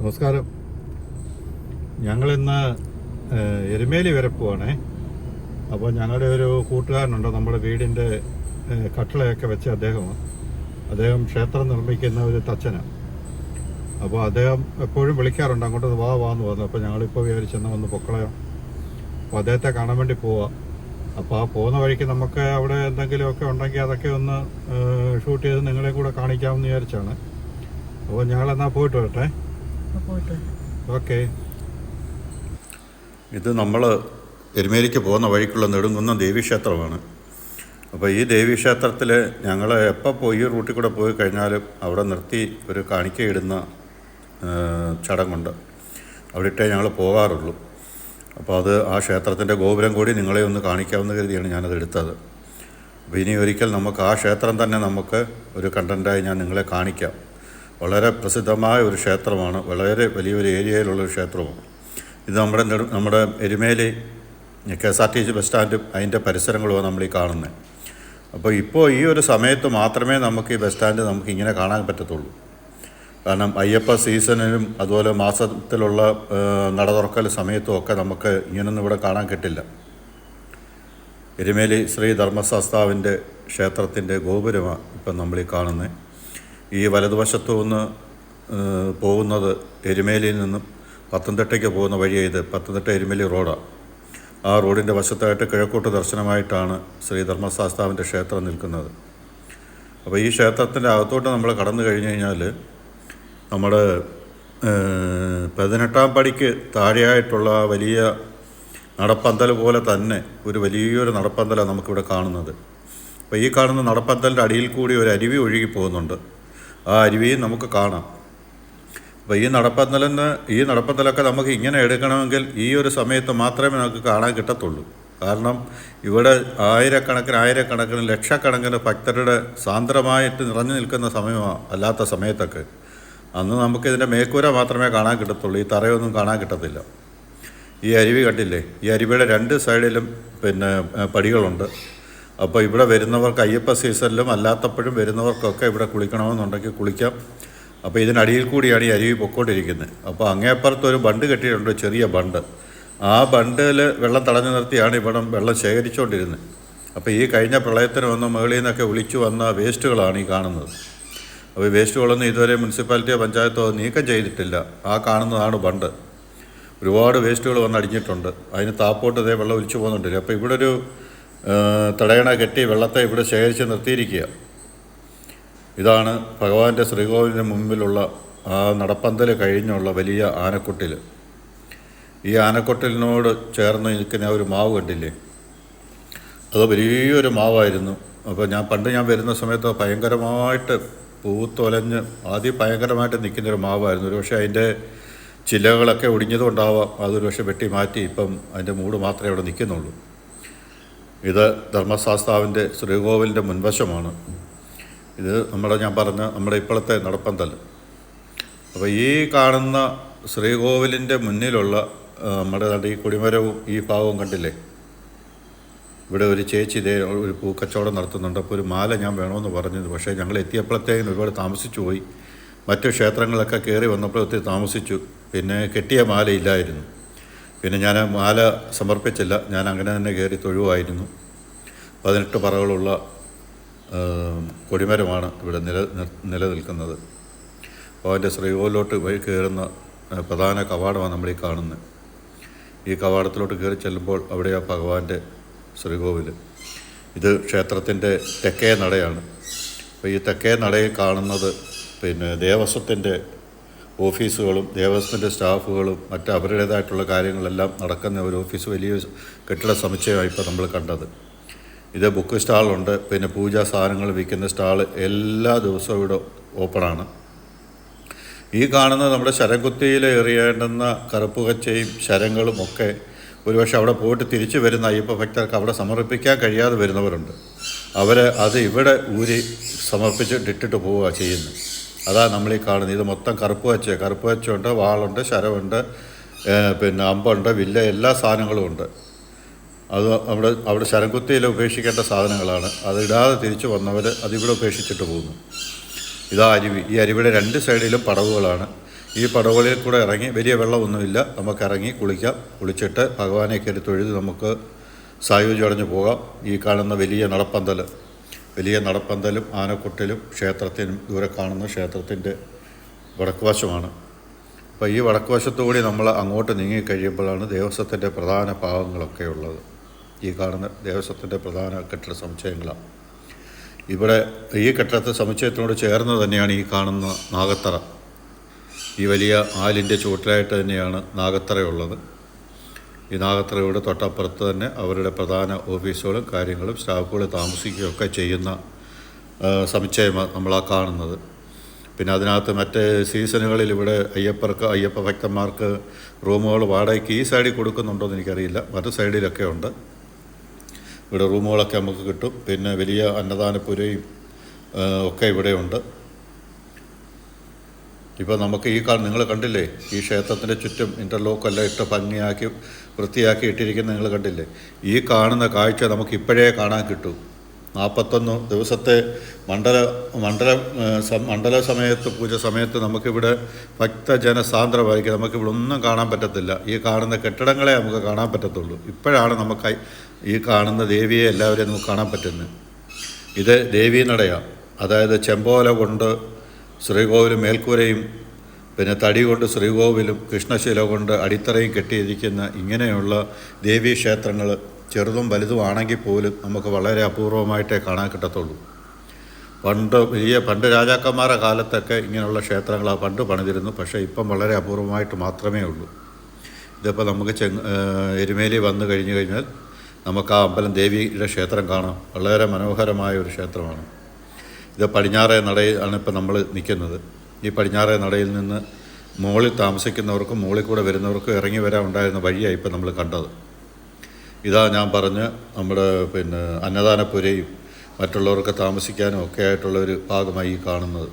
നമസ്കാരം. ഞങ്ങളിന്ന് എരുമേലി വരെ പോവാണേ. അപ്പോൾ ഞങ്ങളുടെ ഒരു കൂട്ടുകാരനുണ്ട്, നമ്മുടെ വീടിൻ്റെ കട്ടിളയൊക്കെ വെച്ച അദ്ദേഹം ക്ഷേത്രം നിർമ്മിക്കുന്ന ഒരു തച്ചനാണ്. അപ്പോൾ അദ്ദേഹം എപ്പോഴും വിളിക്കാറുണ്ട്, അങ്ങോട്ട് വാന്ന് പറഞ്ഞു. അപ്പോൾ ഞങ്ങളിപ്പോൾ വിചാരിച്ചെന്നാൽ ഒന്ന് പൊക്കളയാം. അപ്പോൾ അദ്ദേഹത്തെ കാണാൻ വേണ്ടി പോവാം. അപ്പോൾ ആ പോകുന്ന വഴിക്ക് നമുക്ക് അവിടെ എന്തെങ്കിലുമൊക്കെ ഉണ്ടെങ്കിൽ അതൊക്കെ ഒന്ന് ഷൂട്ട് ചെയ്ത് നിങ്ങളെ കൂടെ കാണിക്കാമെന്ന് വിചാരിച്ചാണ്. അപ്പോൾ ഞങ്ങളെന്നാൽ പോയിട്ട് വരട്ടെ. ഓക്കെ. ഇത് നമ്മൾ എരുമേലിക്ക് പോകുന്ന വഴിക്കുള്ള നെടുങ്കുന്നം ദേവീക്ഷേത്രമാണ്. അപ്പോൾ ഈ ദേവീക്ഷേത്രത്തിൽ ഞങ്ങൾ എപ്പോൾ പോയി ഈ റൂട്ടിൽ കൂടെ പോയി കഴിഞ്ഞാലും അവിടെ നിർത്തി ഒരു കാണിക്കയിടുന്ന ചടങ്ങുണ്ട്. അവിടെ ഇട്ടേ ഞങ്ങൾ പോകാറുള്ളൂ. അപ്പോൾ അത് ആ ക്ഷേത്രത്തിൻ്റെ ഗോപുരം കൂടി നിങ്ങളെ ഒന്ന് കാണിക്കാവുന്ന കരുതിയാണ് ഞാനത് എടുത്തത്. അപ്പോൾ ഇനി ഒരിക്കൽ നമുക്ക് ആ ക്ഷേത്രം തന്നെ നമുക്ക് ഒരു കണ്ടൻറ്റായി ഞാൻ നിങ്ങളെ കാണിക്കാം. വളരെ പ്രസിദ്ധമായ ഒരു ക്ഷേത്രമാണ്, വളരെ വലിയൊരു ഏരിയയിലുള്ളൊരു ക്ഷേത്രമാണ് ഇത്. നമ്മുടെ എരുമേലി KSRTC ബസ് സ്റ്റാൻഡും അതിൻ്റെ പരിസരങ്ങളുമാണ് നമ്മൾ ഈ കാണുന്നത്. അപ്പോൾ ഇപ്പോൾ ഈ ഒരു സമയത്ത് മാത്രമേ നമുക്ക് ഈ ബസ് സ്റ്റാൻഡ് നമുക്ക് ഇങ്ങനെ കാണാൻ പറ്റത്തുള്ളൂ. കാരണം അയ്യപ്പ സീസണിലും അതുപോലെ മാസത്തിലുള്ള നട തുറക്കൽ സമയത്തും ഒക്കെ നമുക്ക് ഇങ്ങനൊന്നും ഇവിടെ കാണാൻ കിട്ടില്ല. എരുമേലി ശ്രീ ധർമ്മശാസ്താവിൻ്റെ ക്ഷേത്രത്തിൻ്റെ ഗോപുരമാണ് ഇപ്പം നമ്മൾ ഈ കാണുന്നത്. ഈ വലതുവശത്തു നിന്ന് പോകുന്നത് എരുമേലിയിൽ നിന്നും പത്തനംതിട്ടയ്ക്ക് പോകുന്ന വഴിയായത് പത്തനംതിട്ട എരുമേലി റോഡാണ്. ആ റോഡിൻ്റെ വശത്തായിട്ട് കിഴക്കോട്ട് ദർശനമായിട്ടാണ് ശ്രീ ധർമ്മശാസ്താവിൻ്റെ ക്ഷേത്രം നിൽക്കുന്നത്. അപ്പോൾ ഈ ക്ഷേത്രത്തിൻ്റെ അകത്തോട്ട് നമ്മൾ കടന്നു കഴിഞ്ഞ് കഴിഞ്ഞാൽ നമ്മുടെ 18ാം പടിക്ക് താഴെയായിട്ടുള്ള വലിയ നടപ്പന്തൽ പോലെ തന്നെ ഒരു വലിയൊരു നടപ്പന്തലാണ് നമുക്കിവിടെ കാണുന്നത്. അപ്പോൾ ഈ കാണുന്ന നടപ്പന്തലിൻ്റെ അടിയിൽ കൂടി ഒരു അരുവി ഒഴുകി പോകുന്നുണ്ട്. ആ അരുവിയും നമുക്ക് കാണാം. അപ്പോൾ ഈ നടപ്പന്തലൊക്കെ നമുക്ക് ഇങ്ങനെ എടുക്കണമെങ്കിൽ ഈ ഒരു സമയത്ത് മാത്രമേ നമുക്ക് കാണാൻ കിട്ടത്തുള്ളൂ. കാരണം ഇവിടെ ആയിരക്കണക്കിന് ലക്ഷക്കണക്കിന് ഭക്തരുടെ സാന്ദ്രമായിട്ട് നിറഞ്ഞു നിൽക്കുന്ന സമയമാണ്. അല്ലാത്ത സമയത്തൊക്കെ അന്ന് നമുക്കിതിൻ്റെ മേൽക്കൂര മാത്രമേ കാണാൻ കിട്ടത്തുള്ളൂ, ഈ തറയൊന്നും കാണാൻ കിട്ടത്തില്ല. ഈ അരുവി കണ്ടില്ലേ? ഈ അരുവിയുടെ രണ്ട് സൈഡിലും പടികളുണ്ട്. അപ്പോൾ ഇവിടെ വരുന്നവർക്ക് അയ്യപ്പ സീസണിലും അല്ലാത്തപ്പോഴും വരുന്നവർക്കൊക്കെ ഇവിടെ കുളിക്കണമെന്നുണ്ടെങ്കിൽ കുളിക്കാം. അപ്പോൾ ഇതിനടിയിൽ കൂടിയാണ് ഈ അരുവി പൊക്കോണ്ടിരിക്കുന്നത്. അപ്പോൾ അങ്ങേപ്പുറത്തൊരു ബണ്ട് കെട്ടിയിട്ടുണ്ട്, ചെറിയ ബണ്ട്. ആ ബണ്ടിൽ വെള്ളം തടഞ്ഞു നിർത്തിയാണ് ഇവിടെ വെള്ളം ശേഖരിച്ചുകൊണ്ടിരുന്നത്. അപ്പോൾ ഈ കഴിഞ്ഞ പ്രളയത്തിന് വന്ന മുകളിൽ നിന്നൊക്കെ ഒലിച്ചു വന്ന വേസ്റ്റുകളാണ് ഈ കാണുന്നത്. അപ്പോൾ ഈ വേസ്റ്റുകളൊന്നും ഇതുവരെ മുനിസിപ്പാലിറ്റിയോ പഞ്ചായത്തോ നീക്കം ചെയ്തിട്ടില്ല. ആ കാണുന്നതാണ് ബണ്ട്. ഒരുപാട് വേസ്റ്റുകൾ വന്ന് അടിഞ്ഞിട്ടുണ്ട്. അതിന് താപ്പോട്ട് ഇതേ വെള്ളം ഒലിച്ചു പോകുന്നുണ്ടില്ല. അപ്പോൾ ഇവിടെ ഒരു തടയണ കെട്ടി വെള്ളത്തെ ഇവിടെ ശേഖരിച്ച് നിർത്തിയിരിക്കുക. ഇതാണ് ഭഗവാന്റെ ശ്രീകോവിലിന് മുമ്പിലുള്ള ആ നടപ്പന്തൽ കഴിഞ്ഞുള്ള വലിയ ആനക്കൊട്ടിൽ. ഈ ആനക്കൊട്ടിലിനോട് ചേർന്ന് നിൽക്കുന്ന ഒരു മാവ് കണ്ടില്ലേ? അത് വലിയൊരു മാവായിരുന്നു. അപ്പോൾ പണ്ട് ഞാൻ വരുന്ന സമയത്ത് ഭയങ്കരമായിട്ട് പൂത്തൊലഞ്ഞ് ഭയങ്കരമായിട്ട് നിൽക്കുന്നൊരു മാവായിരുന്നു. ഒരു പക്ഷേ അതിൻ്റെ ചില്ലകളൊക്കെ ഒടിഞ്ഞതുകൊണ്ടാവാം അതൊരു പക്ഷേ വെട്ടി മാറ്റി ഇപ്പം അതിൻ്റെ മൂട് മാത്രമേ അവിടെ നിൽക്കുന്നുള്ളൂ. ഇത് ധർമ്മശാസ്താവിൻ്റെ ശ്രീകോവിലിൻ്റെ മുൻവശമാണ്. ഇത് ഞാൻ പറഞ്ഞ നമ്മുടെ ഇപ്പോഴത്തെ നടപ്പന്തൽ. അപ്പോൾ ഈ കാണുന്ന ശ്രീകോവിലിൻ്റെ മുന്നിലുള്ള നമ്മുടെ ഈ കൊടിമരവും ഈ ഭാഗവും കണ്ടില്ലേ? ഇവിടെ ഒരു ചേച്ചി ഇതേ ഒരു പൂക്കച്ചവടം നടത്തുന്നുണ്ട്. അപ്പോൾ ഒരു മാല ഞാൻ വേണമെന്ന് പറഞ്ഞത്, പക്ഷേ ഞങ്ങൾ എത്തിയപ്പോഴത്തേക്കും ഒരുപാട് താമസിച്ചു പോയി. മറ്റു ക്ഷേത്രങ്ങളൊക്കെ കയറി വന്നപ്പോൾ ഒത്തിരി താമസിച്ചു. പിന്നെ കെട്ടിയ മാലയില്ലായിരുന്നു. പിന്നെ ഞാൻ മാല സമർപ്പിച്ചില്ല. ഞാൻ അങ്ങനെ തന്നെ കയറി തൊഴുവായിരുന്നു. 18 പറകളുള്ള കൊടിമരമാണ് ഇവിടെ നിലനിൽക്കുന്നത്. അപ്പോൾ അതിൻ്റെ ശ്രീകോവിലോട്ട് വഴി കയറുന്ന പ്രധാന കവാടമാണ് നമ്മൾ ഈ കാണുന്നത്. ഈ കവാടത്തിലോട്ട് കയറി ചെല്ലുമ്പോൾ അവിടെയാണ് ഭഗവാന്റെ ശ്രീകോവിൽ. ഇത് ക്ഷേത്രത്തിൻ്റെ തെക്കേ നടയാണ്. അപ്പോൾ ഈ തെക്കേ നടയിൽ കാണുന്നത് ദേവസ്വത്തിൻ്റെ ഓഫീസുകളും ദേവസ്വത്തിൻ്റെ സ്റ്റാഫുകളും മറ്റ് അവരുടേതായിട്ടുള്ള കാര്യങ്ങളെല്ലാം നടക്കുന്ന ഒരു ഓഫീസ്, വലിയ കെട്ടിട സമുച്ചയമാണ് ഇപ്പോൾ നമ്മൾ കണ്ടത്. ഇത് ബുക്ക് സ്റ്റാളുണ്ട്, പൂജാ സാധനങ്ങൾ വിൽക്കുന്ന സ്റ്റാൾ എല്ലാ ദിവസവും ഇവിടെ ഓപ്പണാണ്. ഈ കാണുന്നത് നമ്മുടെ ശരംകുത്തിയിൽ എറിയേണ്ടുന്ന കറുപ്പുകച്ചയും ശരങ്ങളും ഒക്കെ ഒരുപക്ഷെ അവിടെ പോയിട്ട് തിരിച്ചു വരുന്ന അയ്യപ്പ ഭക്തർക്ക് അവിടെ സമർപ്പിക്കാൻ കഴിയാതെ വരുന്നവരുണ്ട്. അത് ഇവിടെ ഊരി സമർപ്പിച്ചിട്ടിട്ട് പോവുക ചെയ്യുന്നത്. അതാണ് നമ്മളീ കാണുന്നത്. ഇത് മൊത്തം കറുപ്പുകച്ചുണ്ട്, വാളുണ്ട്, ശരമുണ്ട്, അമ്പുണ്ട്, വില്ല, എല്ലാ സാധനങ്ങളും ഉണ്ട്. അത് അവിടെ ശരംകുത്തിയിൽ ഉപേക്ഷിക്കേണ്ട സാധനങ്ങളാണ്. അതിടാതെ തിരിച്ചു വന്നവർ അതിവിടെ ഉപേക്ഷിച്ചിട്ട് പോകുന്നു. ഇതാ അരുവി. ഈ അരുവിയുടെ രണ്ട് സൈഡിലും പടവുകളാണ്. ഈ പടവുകളിൽ കൂടെ ഇറങ്ങി, വലിയ വെള്ളമൊന്നുമില്ല, നമുക്ക് ഇറങ്ങി കുളിക്കാം. കുളിച്ചിട്ട് ഭഗവാനെ കയറി തൊഴുത് നമുക്ക് സായുജ്യം അടഞ്ഞു പോകാം. ഈ കാണുന്ന വലിയ നടപ്പന്തലും ആനക്കൊട്ടിലും ക്ഷേത്രത്തിനും ദൂരെ കാണുന്ന ക്ഷേത്രത്തിൻ്റെ വടക്കുവശമാണ്. അപ്പോൾ ഈ വടക്കുവശത്തുകൂടി നമ്മൾ അങ്ങോട്ട് നീങ്ങിക്കഴിയുമ്പോഴാണ് ദേവസ്വത്തിൻ്റെ പ്രധാന ഭാഗങ്ങളൊക്കെ ഉള്ളത്. ഈ കാണുന്ന ദേവസ്വത്തിൻ്റെ പ്രധാന കെട്ടിട സമുച്ചയങ്ങളാണ്. ഇവിടെ ഈ കെട്ടിടത്തെ സമുച്ചയത്തിനോട് ചേർന്ന് തന്നെയാണ് ഈ കാണുന്ന നാഗത്തറ. ഈ വലിയ ആലിൻ്റെ ചുവട്ടിലായിട്ട് തന്നെയാണ് നാഗത്തറയുള്ളത്. ഈ നാഗത്തറയുടെ തൊട്ടപ്പുറത്ത് തന്നെ അവരുടെ പ്രധാന ഓഫീസുകളും കാര്യങ്ങളും സ്റ്റാഫുകൾ താമസിക്കുകയൊക്കെ ചെയ്യുന്ന സമുച്ചയമാണ് നമ്മളാ കാണുന്നത്. പിന്നെ അതിനകത്ത് മറ്റ് സീസണുകളിൽ ഇവിടെ അയ്യപ്പ ഭക്തന്മാർക്ക് റൂമുകൾ വാടകയ്ക്ക് ഈ സൈഡിൽ കൊടുക്കുന്നുണ്ടോ എന്ന് എനിക്കറിയില്ല, മറ്റു സൈഡിലൊക്കെ ഉണ്ട്. ഇവിടെ റൂമുകളൊക്കെ നമുക്ക് കിട്ടും. പിന്നെ വലിയ അന്നദാനപ്പുരയും ഒക്കെ ഇവിടെയുണ്ട്. ഇപ്പോൾ നമുക്ക് നിങ്ങൾ കണ്ടില്ലേ, ഈ ക്ഷേത്രത്തിൻ്റെ ചുറ്റും ഇൻ്റർലോക്കെല്ലാം ഇട്ട് ഭംഗിയാക്കി വൃത്തിയാക്കി ഇട്ടിരിക്കുന്നത് നിങ്ങൾ കണ്ടില്ലേ. ഈ കാണുന്ന കാഴ്ച നമുക്ക് ഇപ്പോഴേ കാണാൻ കിട്ടും. 41 ദിവസത്തെ മണ്ഡല സമയത്ത്, പൂജ സമയത്ത് നമുക്കിവിടെ ഭക്തജനസാന്ദ്രമായിരിക്കും. നമുക്കിവിടെ ഒന്നും കാണാൻ പറ്റത്തില്ല. ഈ കാണുന്ന കെട്ടിടങ്ങളെ നമുക്ക് കാണാൻ പറ്റത്തുള്ളൂ. ഇപ്പോഴാണ് നമുക്ക് ഈ കാണുന്ന ദേവിയെ എല്ലാവരെയും നമുക്ക് കാണാൻ പറ്റുന്നത്. ഇത് ദേവീനടയാണ്. അതായത് ചെമ്പോല കൊണ്ട് ശ്രീകോവിലും മേൽക്കൂരയും, പിന്നെ തടി കൊണ്ട് ശ്രീകോവിലും കൃഷ്ണശില കൊണ്ട് അടിത്തറയും കെട്ടിയിരിക്കുന്ന ഇങ്ങനെയുള്ള ദേവീക്ഷേത്രങ്ങൾ ചെറുതും വലുതും ആണെങ്കിൽ പോലും നമുക്ക് വളരെ അപൂർവമായിട്ടേ കാണാൻ കിട്ടത്തുള്ളൂ. പണ്ട് രാജാക്കന്മാരുടെ കാലത്തൊക്കെ ഇങ്ങനെയുള്ള ക്ഷേത്രങ്ങളാണ് പണ്ട് പണിതിരുന്നു. പക്ഷേ ഇപ്പം വളരെ അപൂർവമായിട്ട് മാത്രമേ ഉള്ളൂ. ഇതിപ്പോൾ നമുക്ക് എരുമേലി വന്നു കഴിഞ്ഞാൽ നമുക്ക് ആ അമ്പലം ദേവിയുടെ ക്ഷേത്രം കാണാം. വളരെ മനോഹരമായ ഒരു ക്ഷേത്രമാണ്. ഇത് പടിഞ്ഞാറേ നടയിൽ ആണ് ഇപ്പോൾ നമ്മൾ നിൽക്കുന്നത്. ഈ പടിഞ്ഞാറേ നടയിൽ നിന്ന് മുകളിൽ താമസിക്കുന്നവർക്കും മുകളിൽ കൂടെ വരുന്നവർക്കും ഇറങ്ങി വരാൻ ഉണ്ടായിരുന്ന വഴിയാണ് ഇപ്പോൾ നമ്മൾ കണ്ടത്. ഇതാ ഞാൻ പറഞ്ഞ് നമ്മുടെ അന്നദാനപ്പുരയും മറ്റുള്ളവർക്ക് താമസിക്കാനും ഒക്കെ ആയിട്ടുള്ളൊരു ഭാഗമായി കാണുന്നത്.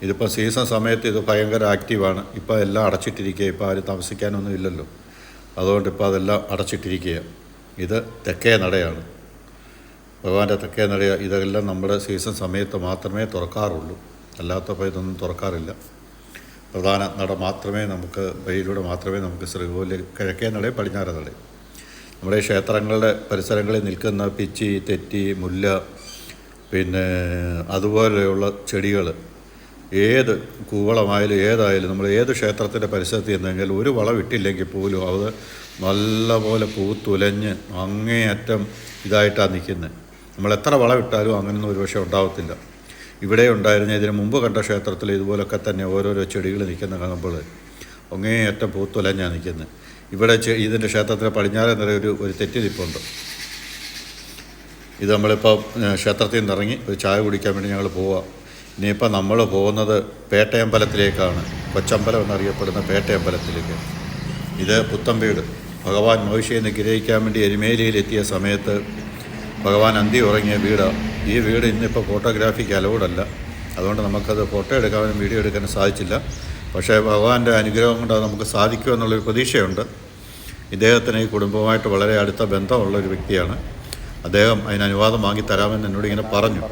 ഇതിപ്പോൾ സീസൺ സമയത്ത് ഇത് ഭയങ്കര ആക്റ്റീവാണ്. ഇപ്പോൾ എല്ലാം അടച്ചിട്ടിരിക്കുക. ഇപ്പോൾ ആരും താമസിക്കാനൊന്നും ഇല്ലല്ലോ, അതുകൊണ്ട് ഇപ്പോൾ അതെല്ലാം അടച്ചിട്ടിരിക്കുക. ഇത് തെക്കേ നടയാണ്, ഭഗവാന്റെ തെക്കേ നട. ഇതെല്ലാം നമ്മുടെ സീസൺ സമയത്ത് മാത്രമേ തുറക്കാറുള്ളൂ, അല്ലാത്തപ്പോൾ ഇതൊന്നും തുറക്കാറില്ല. പ്രധാന നട മാത്രമേ നമുക്ക്, വഴിയിലൂടെ മാത്രമേ നമുക്ക് ശ്രീകോവിൽ കിഴക്കേ നടയും പടിഞ്ഞാറേ നടയും. നമ്മുടെ ഈ ക്ഷേത്രങ്ങളുടെ പരിസരങ്ങളിൽ നിൽക്കുന്ന പിച്ചി, തെറ്റി, മുല്ല, പിന്നെ അതുപോലെയുള്ള ചെടികൾ, ഏത് കൂവളമായാലും ഏതായാലും നമ്മൾ ഏത് ക്ഷേത്രത്തിൻ്റെ പരിസരത്ത് ചെന്നെങ്കിൽ ഒരു വളമിട്ടില്ലെങ്കിൽ പോലും അത് നല്ലപോലെ പൂത്തുലഞ്ഞ് അങ്ങേയറ്റം ഇതായിട്ടാണ് നിൽക്കുന്നത്. നമ്മൾ എത്ര വളമിട്ടാലും അങ്ങനെയൊന്നും ഒരു പക്ഷേ ഉണ്ടാവത്തില്ല. ഇവിടെ ഉണ്ടായിരുന്ന ഇതിന് മുമ്പ് കണ്ട ക്ഷേത്രത്തിൽ ഇതുപോലൊക്കെ തന്നെ ഓരോരോ ചെടികൾ നിൽക്കുന്ന കാണുമ്പോൾ അങ്ങേയറ്റം പൂത്തുലഞ്ഞാണ് നിൽക്കുന്നത്. ഇവിടെ ഇതിൻ്റെ ക്ഷേത്രത്തിൻ്റെ പടിഞ്ഞാറേ നിറയെ ഒരു തെറ്റിരിപ്പുണ്ട്. ഇത് നമ്മളിപ്പോൾ ക്ഷേത്രത്തിൽ നിന്ന് ഇറങ്ങി ഒരു ചായ കുടിക്കാൻ വേണ്ടി ഞങ്ങൾ പോവാം. ഇനിയിപ്പോൾ നമ്മൾ പോകുന്നത് പേട്ടയമ്പലത്തിലേക്കാണ്, കൊച്ചമ്പലം എന്നറിയപ്പെടുന്ന പേട്ടയമ്പലത്തിലേക്ക്. ഇത് പുത്തമ്പീട്. ഭഗവാൻ മോശയെ നിഗ്രഹിക്കാൻ വേണ്ടി എരുമേലിയിലെത്തിയ സമയത്ത് ഭഗവാൻ അന്തി ഉറങ്ങിയ വീടാണ്. ഈ വീട് ഇന്നിപ്പോൾ ഫോട്ടോഗ്രാഫിക്ക് അലൗഡല്ല, അതുകൊണ്ട് നമുക്കത് ഫോട്ടോ എടുക്കാനും വീഡിയോ എടുക്കാനും സാധിച്ചില്ല. പക്ഷേ ഭഗവാന്റെ അനുഗ്രഹം കൊണ്ട് അത് നമുക്ക് സാധിക്കുമെന്നുള്ളൊരു പ്രതീക്ഷയുണ്ട്. ഇദ്ദേഹത്തിന് ഈ കുടുംബവുമായിട്ട് വളരെ അടുത്ത ബന്ധമുള്ളൊരു വ്യക്തിയാണ്. അദ്ദേഹം അതിന് അനുവാദം വാങ്ങിത്തരാമെന്ന് എന്നോട് ഇങ്ങനെ പറഞ്ഞു.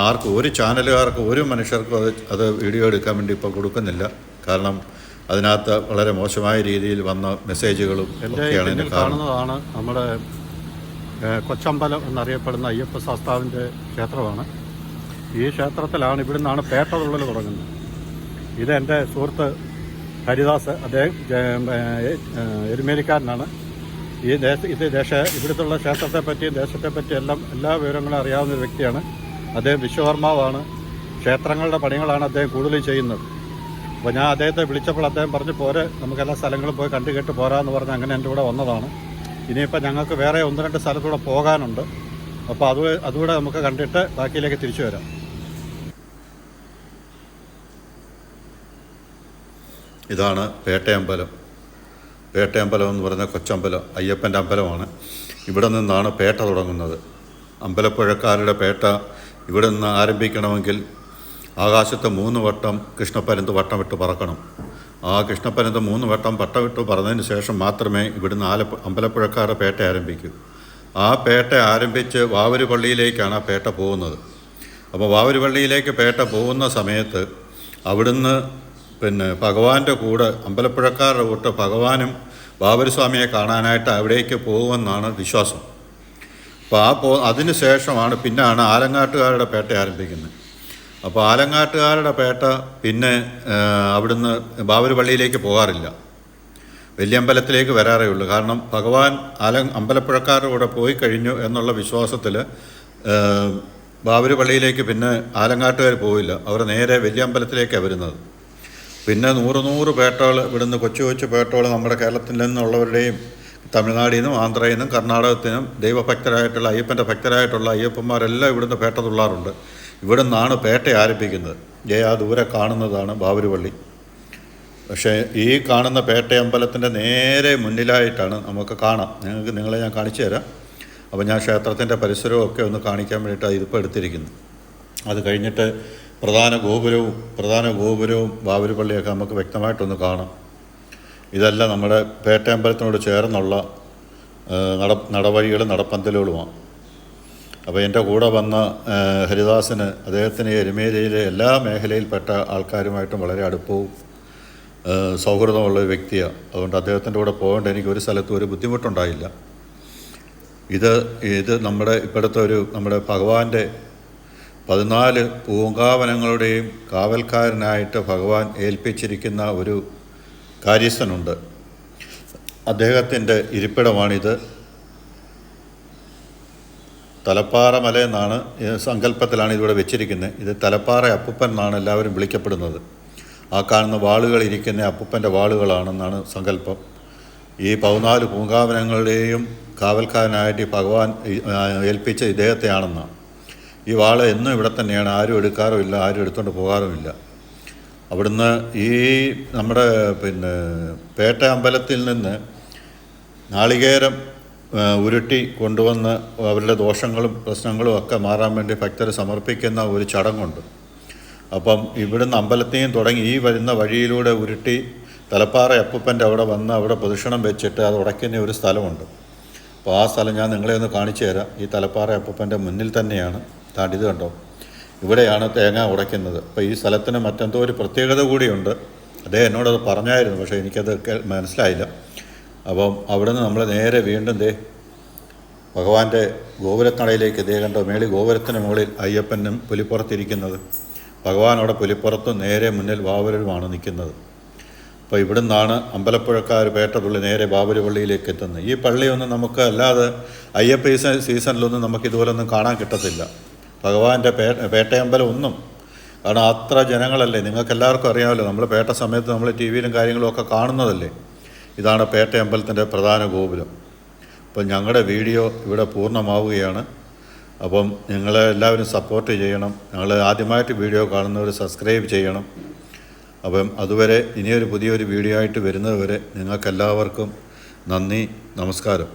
ആർക്കും, ഒരു ചാനലുകാർക്കും, ഒരു മനുഷ്യർക്കും അത് വീഡിയോ എടുക്കാൻ വേണ്ടി ഇപ്പോൾ കൊടുക്കുന്നില്ല. കാരണം അതിനകത്ത് വളരെ മോശമായ രീതിയിൽ വന്ന മെസ്സേജുകളും ഒക്കെയാണ് ഇതിന് കാണുന്നതാണ്. നമ്മുടെ കൊച്ചമ്പലം എന്നറിയപ്പെടുന്ന അയ്യപ്പ ശാസ്താവിൻ്റെ ക്ഷേത്രമാണ്. ഈ ക്ഷേത്രത്തിലാണ്, ഇവിടുന്നാണ് പേട്ട തുള്ളൽ തുടങ്ങുന്നത്. ഇത് എൻ്റെ സുഹൃത്ത് ഹരിദാസ്, അദ്ദേഹം എരുമേലിക്കാരനാണ്. ഇവിടുത്തുള്ള ക്ഷേത്രത്തെപ്പറ്റിയും ദേശത്തെപ്പറ്റിയും എല്ലാ വിവരങ്ങളും അറിയാവുന്ന ഒരു വ്യക്തിയാണ്. അദ്ദേഹം വിശ്വകർമാവാണ്. ക്ഷേത്രങ്ങളുടെ പണികളാണ് അദ്ദേഹം കൂടുതൽ ചെയ്യുന്നത്. അപ്പോൾ ഞാൻ അദ്ദേഹത്തെ വിളിച്ചപ്പോൾ അദ്ദേഹം പറഞ്ഞു, പോരെ നമുക്കെല്ലാ സ്ഥലങ്ങളും പോയി കണ്ടു കേട്ട് പോരാന്ന് പറഞ്ഞ് അങ്ങനെ എൻ്റെ കൂടെ വന്നതാണ്. ഇനിയിപ്പോൾ ഞങ്ങൾക്ക് വേറെ 1-2 സ്ഥലത്തൂടെ പോകാനുണ്ട്. അപ്പോൾ അതുകൂടെ നമുക്ക് കണ്ടിട്ട് ബാക്കിയിലേക്ക് തിരിച്ചു വരാം. ഇതാണ് പേട്ടയമ്പലം. പേട്ടയമ്പലം എന്ന് പറഞ്ഞാൽ കൊച്ചമ്പലം, അയ്യപ്പൻ്റെ അമ്പലമാണ്. ഇവിടെ നിന്നാണ് പേട്ട തുടങ്ങുന്നത്. അമ്പലപ്പുഴക്കാരുടെ പേട്ട ഇവിടെ നിന്ന് ആരംഭിക്കണമെങ്കിൽ ആകാശത്ത് 3 വട്ടം കൃഷ്ണപ്പരുന്ത് വട്ടമിട്ട് പറക്കണം. ആ കൃഷ്ണപ്പരുന്ത് 3 വട്ടം വട്ടമിട്ട് പറന്നതിന് ശേഷം മാത്രമേ ഇവിടുന്ന് അമ്പലപ്പുഴക്കാരുടെ പേട്ട ആരംഭിക്കൂ. ആ പേട്ട ആരംഭിച്ച് വാവര് പള്ളിയിലേക്കാണ് ആ പേട്ട പോകുന്നത്. അപ്പോൾ വാവര് പള്ളിയിലേക്ക് പേട്ട പോകുന്ന സമയത്ത് അവിടുന്ന് ഭഗവാന്റെ കൂടെ അമ്പലപ്പുഴക്കാരുടെ കൂട്ട് ഭഗവാനും ബാബരസ്വാമിയെ കാണാനായിട്ട് അവിടേക്ക് പോകുമെന്നാണ് വിശ്വാസം. അപ്പോൾ അതിന് ശേഷമാണ് പിന്നാണ് ആലങ്ങാട്ടുകാരുടെ പേട്ട ആരംഭിക്കുന്നത്. അപ്പോൾ ആലങ്ങാട്ടുകാരുടെ പേട്ട പിന്നെ അവിടുന്ന് ബാബര് പള്ളിയിലേക്ക് പോകാറില്ല, വലിയമ്പലത്തിലേക്ക് വരാറേ ഉള്ളൂ. കാരണം ഭഗവാൻ അമ്പലപ്പുഴക്കാരുടെ കൂടെ പോയി കഴിഞ്ഞു എന്നുള്ള വിശ്വാസത്തിൽ ബാബര് പള്ളിയിലേക്ക് പിന്നെ ആലങ്ങാട്ടുകാർ പോവില്ല, അവർ നേരെ വലിയമ്പലത്തിലേക്കാണ് വരുന്നത്. പിന്നെ 100 പേട്ടകൾ ഇവിടുന്ന് കൊച്ചു കൊച്ചു പേട്ടകൾ നമ്മുടെ കേരളത്തിൽ നിന്നുള്ളവരുടെയും തമിഴ്നാടിൽ നിന്നും ആന്ധ്രയിൽ നിന്നും കർണാടകത്തിനും ദൈവഭക്തരായിട്ടുള്ള അയ്യപ്പൻ്റെ ഭക്തരായിട്ടുള്ള അയ്യപ്പന്മാരെല്ലാം ഇവിടുന്ന് പേട്ട തുള്ളാറുണ്ട്. ഇവിടെ നിന്നാണ് പേട്ട ആരംഭിക്കുന്നത്. ആ ദൂരെ കാണുന്നതാണ് ബാബര് പള്ളി. പക്ഷേ ഈ കാണുന്ന പേട്ട അമ്പലത്തിൻ്റെ നേരെ മുന്നിലായിട്ടാണ് നമുക്ക് കാണാം. നിങ്ങളെ ഞാൻ കാണിച്ചു തരാം. അപ്പോൾ ഞാൻ ക്ഷേത്രത്തിൻ്റെ പരിസരമൊക്കെ ഒന്ന് കാണിക്കാൻ വേണ്ടിയിട്ടാണ് ഇതിപ്പോൾ എടുത്തിരിക്കുന്നത്. അത് കഴിഞ്ഞിട്ട് പ്രധാന ഗോപുരവും ബാബര് പള്ളിയൊക്കെ നമുക്ക് വ്യക്തമായിട്ടൊന്ന് കാണാം. ഇതെല്ലാം നമ്മുടെ പേട്ട അമ്പലത്തിനോട് ചേർന്നുള്ള നടവഴികളും നടപ്പന്തലുകളുമാണ്. അപ്പോൾ എൻ്റെ കൂടെ വന്ന ഹരിദാസന് അദ്ദേഹത്തിന് എരുമേലിയിലെ എല്ലാ മേഖലയിൽപ്പെട്ട ആൾക്കാരുമായിട്ടും വളരെ അടുപ്പവും സൗഹൃദമുള്ള ഒരു വ്യക്തിയാണ്. അതുകൊണ്ട് അദ്ദേഹത്തിൻ്റെ കൂടെ പോകേണ്ട എനിക്ക് ഒരു സ്ഥലത്തും ഒരു ബുദ്ധിമുട്ടുണ്ടായില്ല. ഇത് നമ്മുടെ ഇപ്പോഴത്തെ നമ്മുടെ ഭഗവാന്റെ 14 പൂങ്കാവനങ്ങളുടെയും കാവൽക്കാരനായിട്ട് ഭഗവാൻ ഏൽപ്പിച്ചിരിക്കുന്ന ഒരു കാര്യസ്ഥനുണ്ട്. അദ്ദേഹത്തിൻ്റെ ഇരിപ്പിടമാണിത്. തലപ്പാറ മല എന്നാണ് സങ്കല്പത്തിലാണ് ഇതിവിടെ വെച്ചിരിക്കുന്നത്. ഇത് തലപ്പാറ അപ്പൂപ്പൻ എന്നാണ് എല്ലാവരും വിളിക്കപ്പെടുന്നത്. ആ കാണുന്ന വാളുകൾ ഇരിക്കുന്ന അപ്പൂപ്പൻ്റെ വാളുകളാണെന്നാണ് സങ്കല്പം. ഈ 14 പൂങ്കാവനങ്ങളുടെയും കാവൽക്കാരനായിട്ട് ഈ ഭഗവാൻ ഏൽപ്പിച്ച ഇദ്ദേഹത്തെയാണെന്നാണ്. ഈ വാള് എന്നും ഇവിടെ തന്നെയാണ്, ആരും എടുക്കാറുമില്ല, ആരും എടുത്തുകൊണ്ട് പോകാറുമില്ല. അവിടുന്ന് ഈ നമ്മുടെ പേട്ട അമ്പലത്തിൽ നിന്ന് നാളികേരം ഉരുട്ടി കൊണ്ടുവന്ന് അവരുടെ ദോഷങ്ങളും പ്രശ്നങ്ങളും ഒക്കെ മാറാൻ വേണ്ടി ഭക്തർ സമർപ്പിക്കുന്ന ഒരു ചടങ്ങുണ്ട്. അപ്പം ഇവിടുന്ന് അമ്പലത്തിൽ നിന്ന് തുടങ്ങി ഈ വരുന്ന വഴിയിലൂടെ ഉരുട്ടി തലപ്പാറ അപ്പൂപ്പൻ്റെ അവിടെ വന്ന് അവിടെ പ്രദക്ഷിണം വെച്ചിട്ട് അത് ഉടയ്ക്കുന്ന ഒരു സ്ഥലമുണ്ട്. അപ്പോൾ ആ സ്ഥലം ഞാൻ നിങ്ങളെ ഒന്ന് കാണിച്ചു തരാം. ഈ തലപ്പാറ അപ്പൂപ്പൻ്റെ മുന്നിൽ തന്നെയാണ്. ഇത് കണ്ടോ, ഇവിടെയാണ് തേങ്ങ ഉടയ്ക്കുന്നത്. അപ്പോൾ ഈ സ്ഥലത്തിന് മറ്റെന്തോ ഒരു പ്രത്യേകത കൂടിയുണ്ട്. അദ്ദേഹം എന്നോടത് പറഞ്ഞായിരുന്നു, പക്ഷേ എനിക്കത് മനസ്സിലായില്ല. അപ്പം അവിടെ നിന്ന് നമ്മൾ നേരെ വീണ്ടും ഭഗവാന്റെ ഗോപുരത്തണയിലേക്ക് കണ്ടോ, ഗോപുരത്തിന് മുകളിൽ അയ്യപ്പനും പുലിപ്പുറത്തിരിക്കുന്നത്. ഭഗവാൻ അവിടെ പുലിപ്പുറത്തും നേരെ മുന്നിൽ ബാബരുമാണ് നിൽക്കുന്നത്. അപ്പോൾ ഇവിടെ നിന്നാണ് അമ്പലപ്പുഴക്കാർ പേട്ട തുള്ളി നേരെ ബാബര് പള്ളിയിലേക്ക് എത്തുന്നത്. ഈ പള്ളിയൊന്നും നമുക്ക് അല്ലാതെ അയ്യപ്പ സീസണിലൊന്നും നമുക്കിതുപോലൊന്നും കാണാൻ കിട്ടത്തില്ല, ഭഗവാന്റെ പേട്ടയമ്പലം ഒന്നും. കാരണം അത്ര ജനങ്ങളല്ലേ, നിങ്ങൾക്ക് എല്ലാവർക്കും അറിയാമല്ലോ. നമ്മൾ പേട്ട സമയത്ത് നമ്മൾ ടി വിയിലും കാര്യങ്ങളും ഒക്കെ കാണുന്നതല്ലേ. ഇതാണ് പേട്ട അമ്പലത്തിൻ്റെ പ്രധാന ഗോപുരം. അപ്പം ഞങ്ങളുടെ വീഡിയോ ഇവിടെ പൂർണ്ണമാവുകയാണ്. അപ്പം നിങ്ങളെ എല്ലാവരും സപ്പോർട്ട് ചെയ്യണം. ഞങ്ങൾ ആദ്യമായിട്ട് വീഡിയോ കാണുന്നവർ സബ്സ്ക്രൈബ് ചെയ്യണം. അപ്പം അതുവരെ പുതിയൊരു വീഡിയോ ആയിട്ട് വരുന്നത് വരെ നിങ്ങൾക്കെല്ലാവർക്കും നന്ദി, നമസ്കാരം.